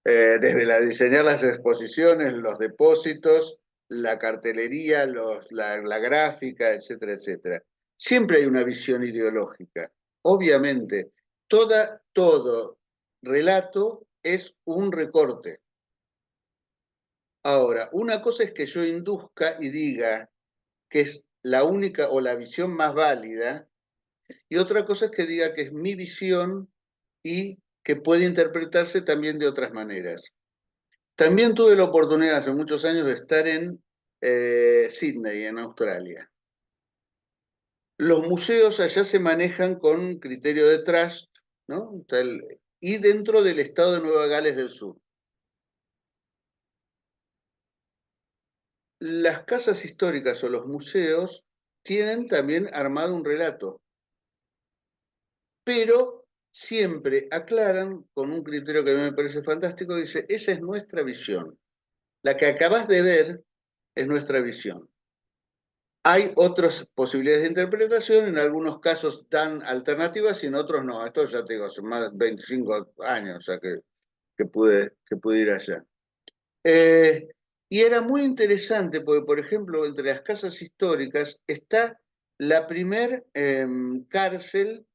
Desde diseñar las exposiciones, los depósitos, la cartelería, la gráfica, etcétera, etcétera. Siempre hay una visión ideológica. Obviamente, todo relato es un recorte. Ahora, una cosa es que yo induzca y diga que es la única o la visión más válida, y otra cosa es que diga que es mi visión y que puede interpretarse también de otras maneras. También tuve la oportunidad hace muchos años de estar en Sydney, en Australia. Los museos allá se manejan con criterio de trust, ¿no? Y dentro del estado de Nueva Gales del Sur. Las casas históricas o los museos tienen también armado un relato, pero siempre aclaran con un criterio que a mí me parece fantástico, dice, esa es nuestra visión. La que acabas de ver es nuestra visión. Hay otras posibilidades de interpretación, en algunos casos dan alternativas y en otros no. Esto ya te digo, hace más de 25 años, o sea que pude ir allá. Y era muy interesante porque, por ejemplo, entre las casas históricas está la primer cárcel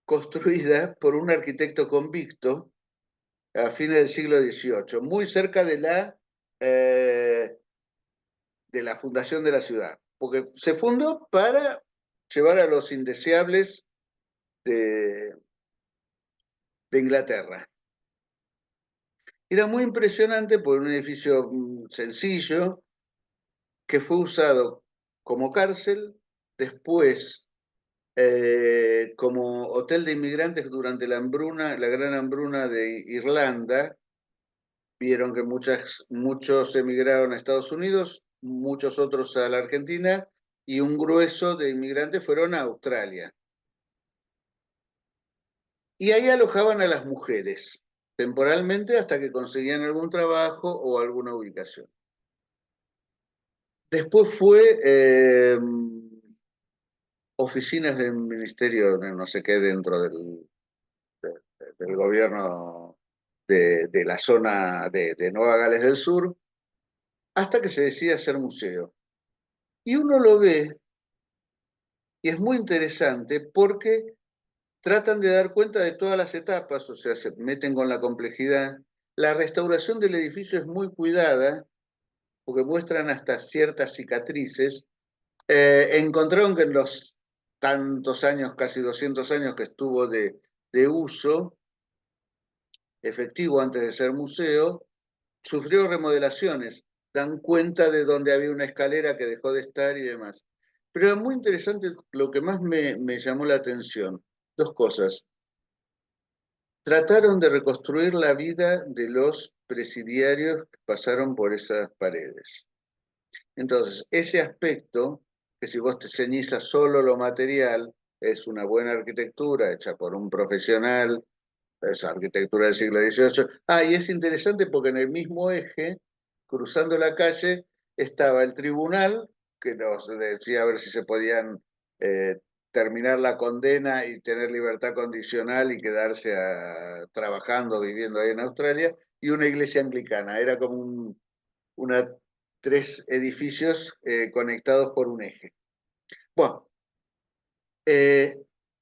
construida por un arquitecto convicto a fines del siglo XVIII, muy cerca de la fundación de la ciudad, porque se fundó para llevar a los indeseables de Inglaterra. Era muy impresionante por un edificio sencillo que fue usado como cárcel, después como hotel de inmigrantes durante la gran hambruna de Irlanda. Vieron que muchos emigraron a Estados Unidos, muchos otros a la Argentina, y un grueso de inmigrantes fueron a Australia. Y ahí alojaban a las mujeres, temporalmente hasta que conseguían algún trabajo o alguna ubicación. Después fue oficinas del ministerio, no sé qué, dentro del gobierno de la zona de Nueva Gales del Sur, hasta que se decide hacer museo. Y uno lo ve, y es muy interesante porque tratan de dar cuenta de todas las etapas, o sea, se meten con la complejidad. La restauración del edificio es muy cuidada, porque muestran hasta ciertas cicatrices. Encontraron que en los tantos años, casi 200 años que estuvo de uso efectivo antes de ser museo, sufrió remodelaciones. Dan cuenta de donde había una escalera que dejó de estar y demás. Pero es muy interesante, lo que más me llamó la atención, dos cosas. trataron de reconstruir la vida de los presidiarios que pasaron por esas paredes. Entonces, ese aspecto, que si vos te ceñís a solo lo material, es una buena arquitectura hecha por un profesional, es arquitectura del siglo XVIII. Y es interesante porque en el mismo eje, cruzando la calle, estaba el tribunal, que nos decía a ver si se podían terminar la condena y tener libertad condicional y quedarse trabajando, viviendo ahí en Australia, y una iglesia anglicana. Era como tres edificios conectados por un eje. Bueno,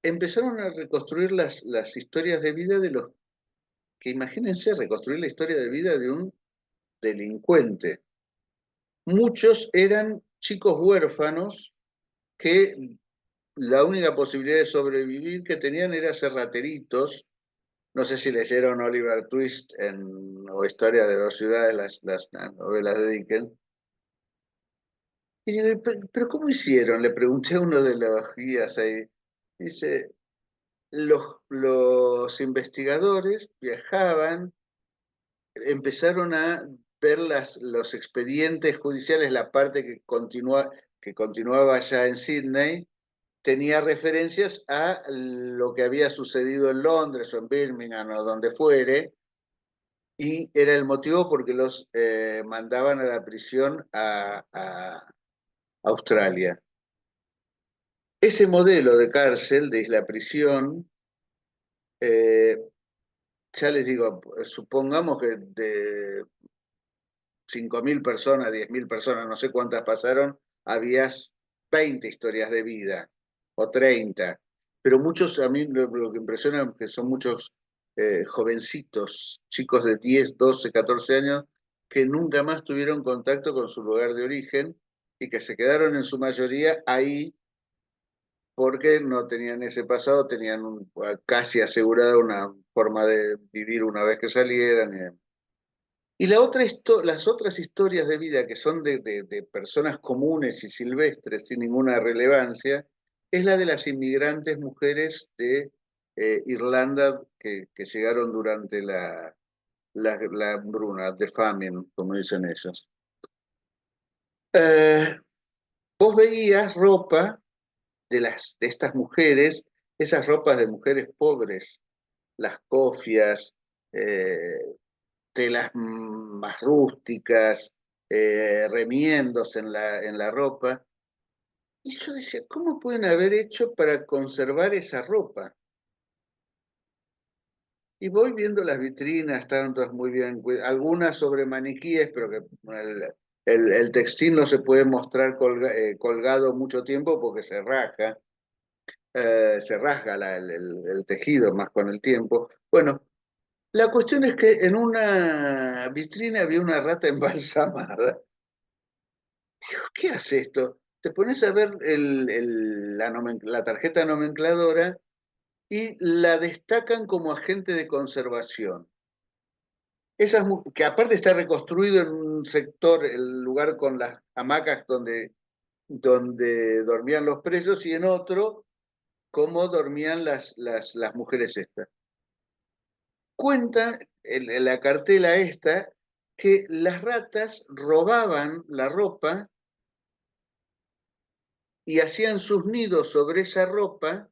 empezaron a reconstruir las historias de vida de los que, imagínense, reconstruir la historia de vida de un delincuente. Muchos eran chicos huérfanos que la única posibilidad de sobrevivir que tenían era ser rateritos. No sé si leyeron Oliver Twist o Historia de dos ciudades, las novelas de Dickens. Y digo, ¿pero cómo hicieron? Le pregunté a uno de los guías ahí. Dice, los investigadores viajaban, empezaron a ver los expedientes judiciales, la parte que continuaba ya en Sydney, tenía referencias a lo que había sucedido en Londres o en Birmingham o donde fuere, y era el motivo porque los mandaban a la prisión a Australia. Ese modelo de cárcel, de isla-prisión, ya les digo, supongamos que de 5.000 personas, 10.000 personas, no sé cuántas pasaron, había 20 historias de vida, o 30. Pero muchos, a mí lo que impresiona es que son muchos jovencitos, chicos de 10, 12, 14 años, que nunca más tuvieron contacto con su lugar de origen y que se quedaron en su mayoría ahí porque no tenían ese pasado, tenían casi asegurada una forma de vivir una vez que salieran. Y las otras historias de vida que son de personas comunes y silvestres sin ninguna relevancia, es la de las inmigrantes mujeres de Irlanda que llegaron durante la hambruna, the famine, como dicen ellos. Vos veías ropa de estas mujeres, esas ropas de mujeres pobres, las cofias, telas más rústicas, remiendos en la ropa. Y yo decía, ¿cómo pueden haber hecho para conservar esa ropa? Y voy viendo las vitrinas, estaban todas muy bien, algunas sobre maniquíes, pero que el textil no se puede mostrar colgado mucho tiempo porque se rasga. Se rasga el tejido más con el tiempo. Bueno, la cuestión es que en una vitrina había una rata embalsamada. Digo, ¿qué hace esto? Te pones a ver la tarjeta nomencladora y la destacan como agente de conservación. Que aparte está reconstruido en un sector, el lugar con las hamacas donde dormían los presos, y en otro cómo dormían las mujeres estas. Cuenta en la cartela esta que las ratas robaban la ropa y hacían sus nidos sobre esa ropa,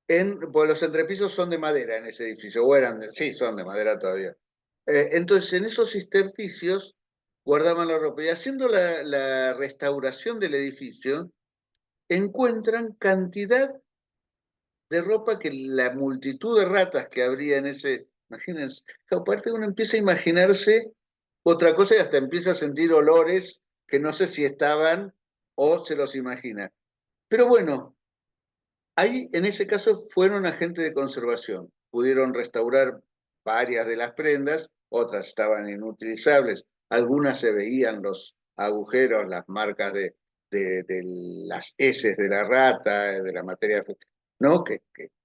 pues los entrepisos son de madera en ese edificio, sí, son de madera todavía. Entonces, en esos intersticios guardaban la ropa, y haciendo la restauración del edificio, encuentran cantidad de ropa que la multitud de ratas que habría en ese, imagínense, aparte uno empieza a imaginarse otra cosa y hasta empieza a sentir olores que no sé si estaban o se los imagina. Pero bueno, ahí en ese caso fueron agentes de conservación, pudieron restaurar varias de las prendas, otras estaban inutilizables, algunas se veían los agujeros, las marcas de las heces de la rata, de la materia, ¿no? que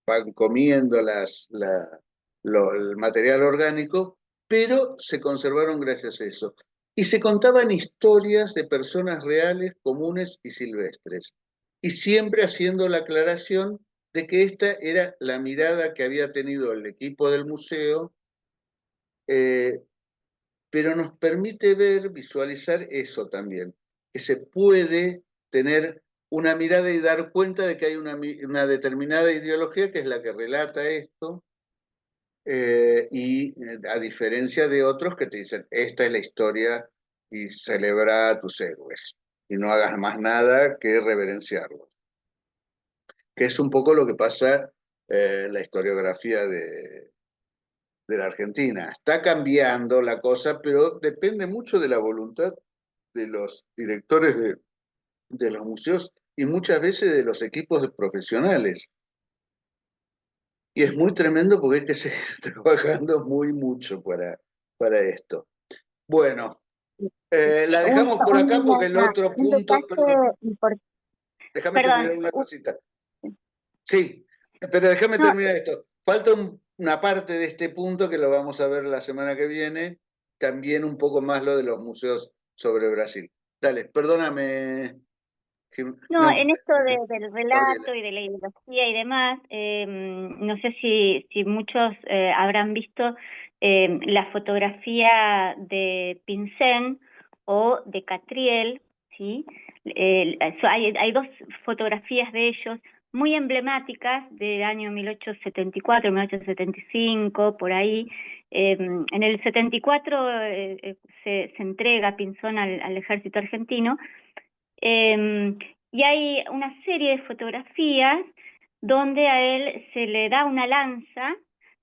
van comiendo el material orgánico, pero se conservaron gracias a eso. Y se contaban historias de personas reales, comunes y silvestres. Y siempre haciendo la aclaración de que esta era la mirada que había tenido el equipo del museo, pero nos permite ver, visualizar eso también, que se puede tener una mirada y dar cuenta de que hay una determinada ideología que es la que relata esto, y a diferencia de otros que te dicen, esta es la historia y celebra a tus héroes, y no hagas más nada que reverenciarlos, que es un poco lo que pasa en la historiografía de la Argentina. Está cambiando la cosa, pero depende mucho de la voluntad de los directores de los museos y muchas veces de los equipos de profesionales. Y es muy tremendo porque hay que seguir trabajando muy mucho para esto. Bueno, la dejamos por acá porque el otro Un punto, perdón, detalle importante. déjame terminar Perdón, una cosita. Sí, pero déjame no, terminar esto. Falta una parte de este punto que lo vamos a ver la semana que viene, también un poco más lo de los museos sobre Brasil. Dale, perdóname. no, No, en esto del Gabriela. relato y de la ideología y demás, no sé si muchos habrán visto la fotografía de Pinsent o de Catriel, ¿sí? Hay dos fotografías de ellos muy emblemáticas del año 1874, 1875, por ahí. En el 74 se entrega Pinzón al ejército argentino. Y hay una serie de fotografías donde a él se le da una lanza,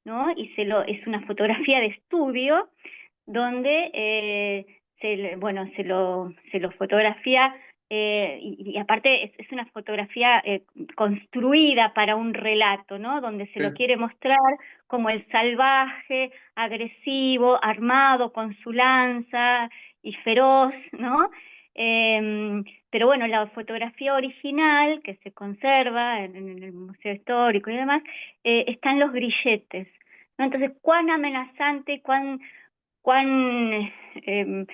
¿no? Y es una fotografía de estudio donde se lo fotografía, y aparte es una fotografía construida para un relato, ¿no? Donde se lo Sí. quiere mostrar como el salvaje, agresivo, armado con su lanza y feroz, ¿no? Pero bueno, la fotografía original que se conserva en el Museo Histórico y demás, están los grilletes, ¿no? Entonces, cuán amenazante y eh,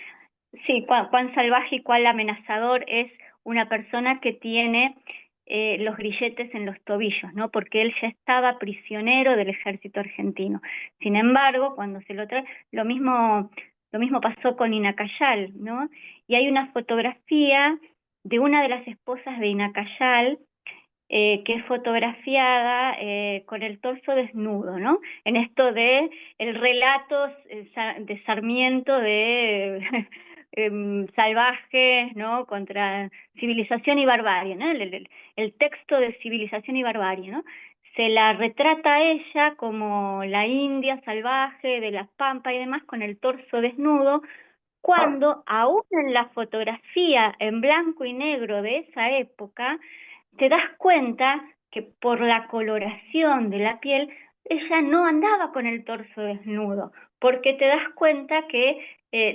cuán salvaje y cuán amenazador es una persona que tiene los grilletes en los tobillos, ¿no? Porque él ya estaba prisionero del ejército argentino. Sin embargo, cuando se lo trae, lo mismo pasó con Inacayal, ¿no? Y hay una fotografía de una de las esposas de Inacayal, que es fotografiada con el torso desnudo, ¿no? En esto de el relato de Sarmiento de salvajes, ¿no? Contra civilización y barbarie, ¿no? El texto de civilización y barbarie, ¿no? Se la retrata a ella como la india salvaje de las pampas y demás, con el torso desnudo, cuando aún en la fotografía en blanco y negro de esa época, te das cuenta que por la coloración de la piel, ella no andaba con el torso desnudo, porque te das cuenta que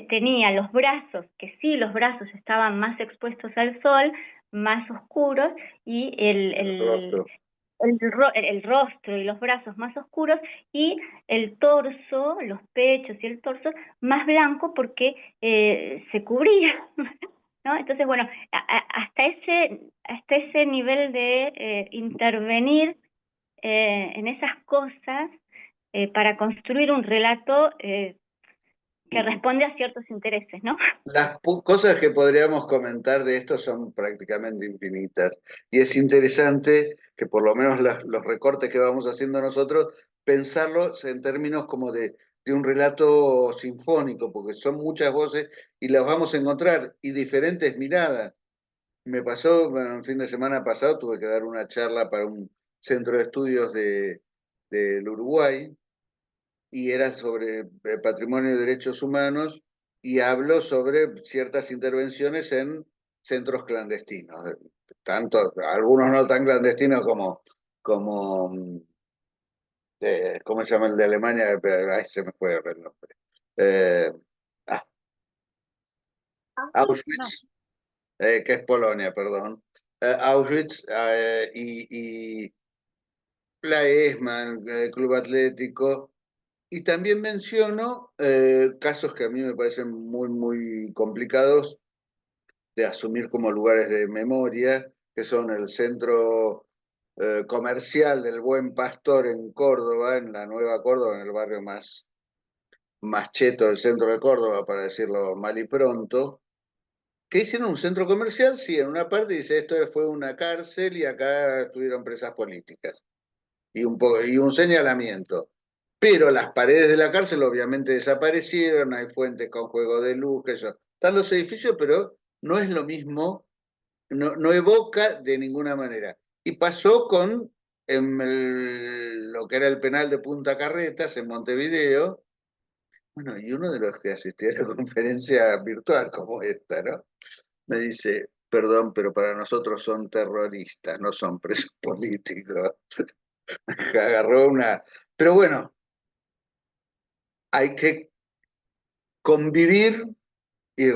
tenía los brazos, que sí, los brazos estaban más expuestos al sol, más oscuros, y El rostro. el rostro y los brazos más oscuros, y el torso, los pechos y el torso más blanco porque se cubría, ¿no? Entonces, bueno, hasta ese nivel de intervenir en esas cosas para construir un relato que responde a ciertos intereses, ¿no? Las cosas que podríamos comentar de esto son prácticamente infinitas. Y es interesante que por lo menos los recortes que vamos haciendo nosotros, pensarlos en términos como de un relato sinfónico, porque son muchas voces y las vamos a encontrar y diferentes miradas. Me pasó, bueno, el fin de semana pasado tuve que dar una charla para un centro de estudios del Uruguay y era sobre patrimonio y derechos humanos y hablo sobre ciertas intervenciones en centros clandestinos, tanto, algunos no tan clandestinos ¿cómo se llama el de Alemania? Ay, se me fue el nombre. Eh, ah, No. Auschwitz, que es Polonia, perdón. Auschwitz y la ESMA, el Club Atlético. Y también menciono casos que a mí me parecen muy, muy complicados de asumir como lugares de memoria, que son el Centro comercial del Buen Pastor en Córdoba, en la Nueva Córdoba, en el barrio más cheto del centro de Córdoba, para decirlo mal y pronto, que hicieron un centro comercial, sí, en una parte dice esto fue una cárcel y acá estuvieron presas políticas, y un señalamiento. Pero las paredes de la cárcel obviamente desaparecieron, hay fuentes con juego de luz, que eso. Están los edificios, pero no es lo mismo, no evoca de ninguna manera. Y pasó con lo que era el penal de Punta Carretas en Montevideo. Bueno, y uno de los que asistía a la conferencia virtual como esta, ¿no? Me dice, perdón, pero para nosotros son terroristas, no son presos políticos. Agarró una... Pero bueno, hay que convivir y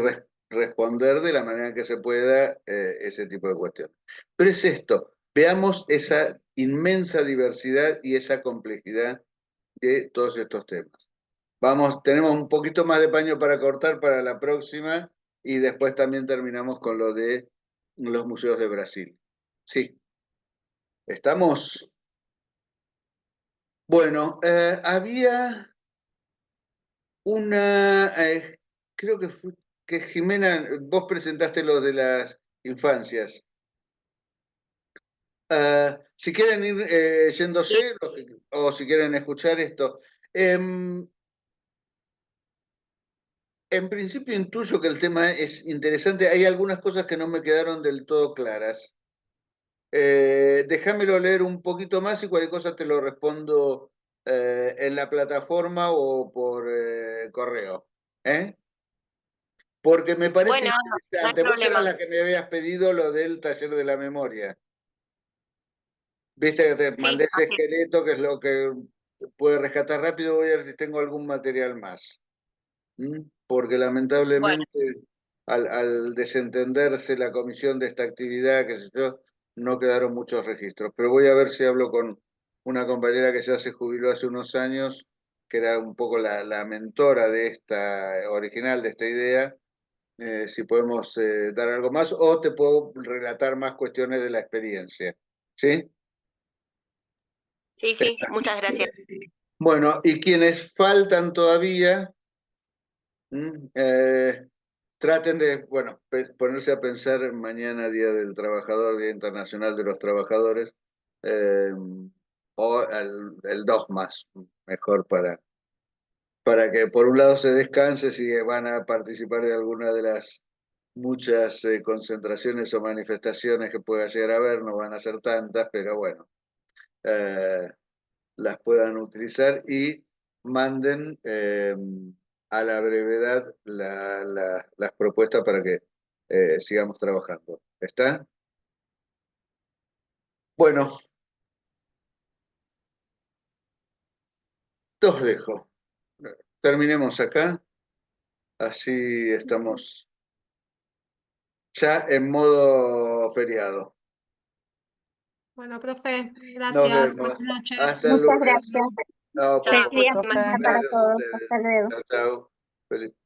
responder de la manera que se pueda ese tipo de cuestiones. Pero es esto, veamos esa inmensa diversidad y esa complejidad de todos estos temas. Tenemos un poquito más de paño para cortar para la próxima y después también terminamos con lo de los museos de Brasil. Sí, estamos... Bueno, había una, creo que Jimena, vos presentaste lo de las infancias. Si quieren ir yéndose, o si quieren escuchar esto. En principio intuyo que el tema es interesante. Hay algunas cosas que no me quedaron del todo claras. Déjamelo leer un poquito más y cualquier cosa te lo respondo en la plataforma o por correo. Porque me parece Bueno, no hay interesante. Vos eras problema. la que me habías pedido lo del taller de la memoria. Viste que te Sí, mandé ese así es. esqueleto, que es lo que puede rescatar rápido. Voy a ver si tengo algún material más. Porque Bueno, lamentablemente, al desentenderse la comisión de esta actividad, qué sé yo, no quedaron muchos registros. Pero voy a ver si hablo con una compañera que ya se jubiló hace unos años, que era un poco la mentora de esta original, de esta idea, si podemos dar algo más, o te puedo relatar más cuestiones de la experiencia. ¿Sí? sí, muchas gracias. Bueno, y quienes faltan todavía, traten de, bueno, ponerse a pensar mañana, Día del Trabajador, Día Internacional de los Trabajadores, o el 2 más, mejor para que por un lado se descanse si van a participar de alguna de las muchas concentraciones o manifestaciones que pueda llegar a haber, no van a ser tantas, pero bueno, las puedan utilizar y manden a la brevedad las propuestas para que sigamos trabajando. ¿Está? Bueno, los dejo. Terminemos acá, así estamos ya en modo feriado. Bueno, profe, Nos gracias. vemos. Buenas noches. Hasta el Muchas lunes. gracias. No, por Chao, Feliz día supuesto. próxima semana Profe. para Gracias a todos. ustedes. Hasta luego. Chao, chao. Feliz.